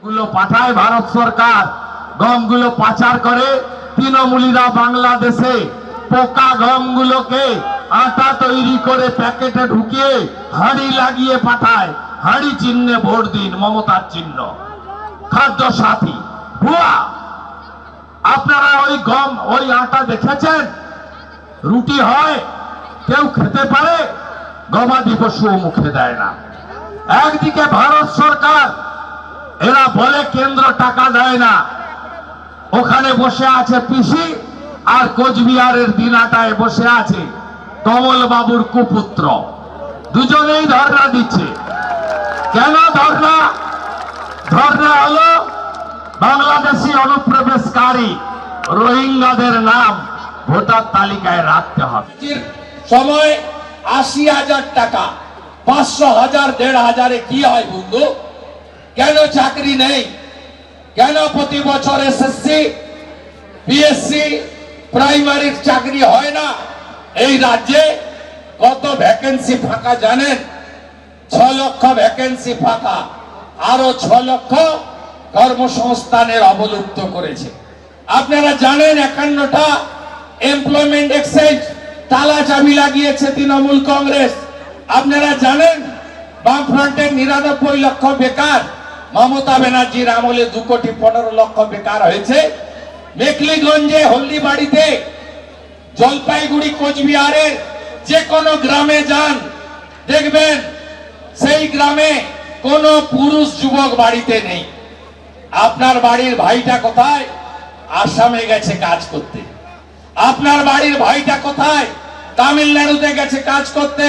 গুলো পাঠায় ভারত সরকার, গমগুলো পাচার করে তৃণমূলীরা বাংলাদেশে পোকা গমগুলোকে আটা তৈরি করে প্যাকেটে ঢুকিয়ে হাঁড়ি লাগিয়ে পাঠায়। হাঁড়ি চিহ্নে ভোট দিন, মমতার চিহ্ন। খাদ্য সাথী ভুয়া। আপনারা ওই গম ওই আটা দেখেছেন? রুটি হয়, কেউ খেতে পারে? গবাদি পশুও মুখে দেয় না। একদিকে ভারত সরকার, এরা বলে কেন্দ্র টাকা দেয় না, ওখানে বসে আছে পিসি, আর কোচবিহারের দিনাটায় বসে আছে কমল বাবুর কুপুত্র। দুজনেই ধর্ণা দিচ্ছে। কেন ধর্ণা? ধর্ণা হলো বাংলাদেশি অনুপ্রবেশকারী রোহিঙ্গাদের নাম ভোটার তালিকায় রাখতে হবে। সময় ৮০,০০০ টাকা, ৫০০, ১০০০, ১৫০০ কি হয় বন্ধু? কেন চাকরি নেই? কেন প্রতি বছর এসএসসি, বিএসসি, প্রাইমারির চাকরি হয় না? এই রাজ্যে কত ভ্যাকেন্সি ফাঁকা জানেন? ৬ লক্ষ ভ্যাকেন্সি ফাঁকা। আরো ৬ লক্ষ কর্মসংস্থানের অবলুপ্ত করেছে। আপনারা জানেন ৫১টা এমপ্লয়মেন্ট এক্সচেঞ্জ তালা চাবি লাগিয়েছে তৃণমূল কংগ্রেস। আপনারা জানেন বামফ্রন্টের ৯৯ লক্ষ বেকার, মমতা ব্যানার্জির আমলে ২,১৫,০০,০০০ বেকার হয়েছে। মেখলিগঞ্জে, হলদিবাড়িতে, জলপাইগুড়ি, কোচবিহারের যে কোনো গ্রামে যান, দেখবেন সেই গ্রামে কোনো পুরুষ যুবক বাড়িতে নেই। আপনার বাড়ির ভাইটা কোথায়? আসামে গেছে কাজ করতে। আপনার বাড়ির ভাইটা কোথায়? তামিলনাড়ুতে গেছে কাজ করতে।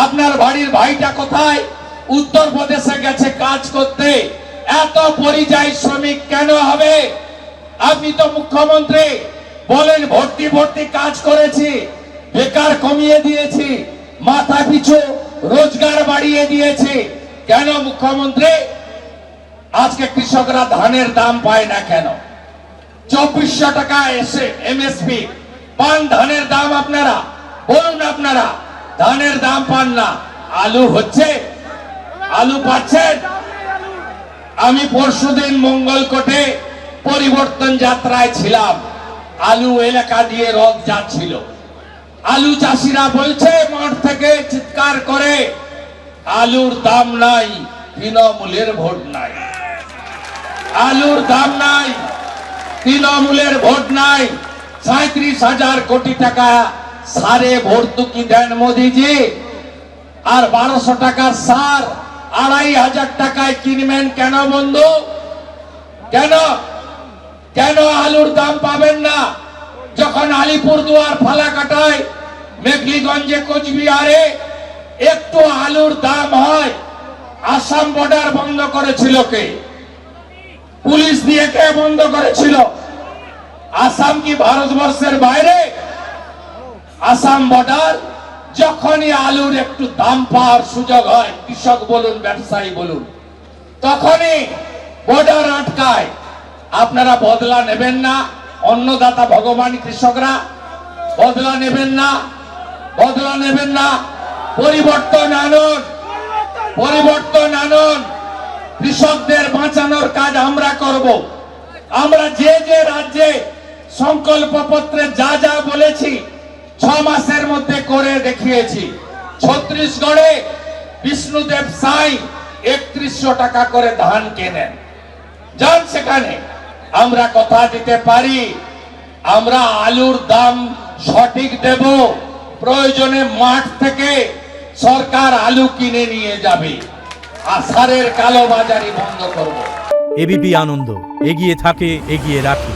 আপনার বাড়ির ভাইটা কোথায়? উত্তরপ্রদেশে গেছে কাজ করতে। এত পরিযায়ী শ্রমিক কেন হবে? আপনি তো মুখ্যমন্ত্রী, বলেন ভর্তি ভর্তি কাজ করেছি, বেকার কমিয়ে দিয়েছি, মাথা পিছু রোজগার বাড়িয়ে দিয়েছি। কেন মুখ্যমন্ত্রী আজকে কৃষকরা ধানের দাম পায় না কেন? ২৪০০ টাকা এসে এমএসপি পান ধানের দাম। আপনারা বলুন, আপনারা ধানের দাম পান না। আলু হচ্ছে, আলু পাচ্ছেন? আমি পরশুদিন মঙ্গলকোটে পরিবর্তন যাত্রায় ছিলাম। আলু এলাকা দিয়ে রথ যাচ্ছিল। আলু চাষিরা বলছে মাঠ থেকে চিৎকার করে, আলুর দাম নাই, তৃণমূলের ভোট নাই। আলুর দাম নাই, তৃণমূলের ভোট নাই। ৩৭,০০০ কোটি টাকা সারে ভর্তুকি দেন মোদিজি, আর ১২০০ টাকার সার ২৫০০ টাকায় কিনবেন কেন বন্ধু? কেন? কেন আলুর দাম পাবেন না? যখন আলিপুরদুয়ার, ফালাকাটায়, মেখলিগঞ্জে, কোচবিহারে একটু আলুর দাম হয়, আসাম বর্ডার বন্ধ করেছিল কে? পুলিশ দিয়ে কে বন্ধ করেছিল? আসাম কি ভারতবর্ষের বাইরে? আসাম বর্ডার। যখনই আলুর একটু দাম পাওয়ার সুযোগ হয়, কৃষক বলুন, ব্যবসায়ী বলুন, তখনই বর্ডার আটকায়। আপনারা বদলা নেবেন না? অন্নদাতা ভগবান কৃষকরা বদলা নেবেন না? বদলা নেবেন না? পরিবর্তন আনুন, পরিবর্তন আনুন। কৃষকদের বাঁচানোর কাজ আমরা করব। আমরা যে যে রাজ্যে সংকল্প পত্রে যা যা বলেছি ৬ মাসের মধ্যে করে দেখিয়েছি। ছত্তিশগড়ে বিষ্ণুদেব সাই ৩১০০ টাকা করে ধান কেনেন। যান সেখানে। আমরা কথা দিতে পারি, আমরা আলুর দাম সঠিক দেব। প্রয়োজনে মাঠ থেকে সরকার আলু কিনে নিয়ে যাবে। আষাঢ়ের কালোবাজারি বন্ধ করব। এবিপি আনন্দ, এগিয়ে থাকে, এগিয়ে রাখে।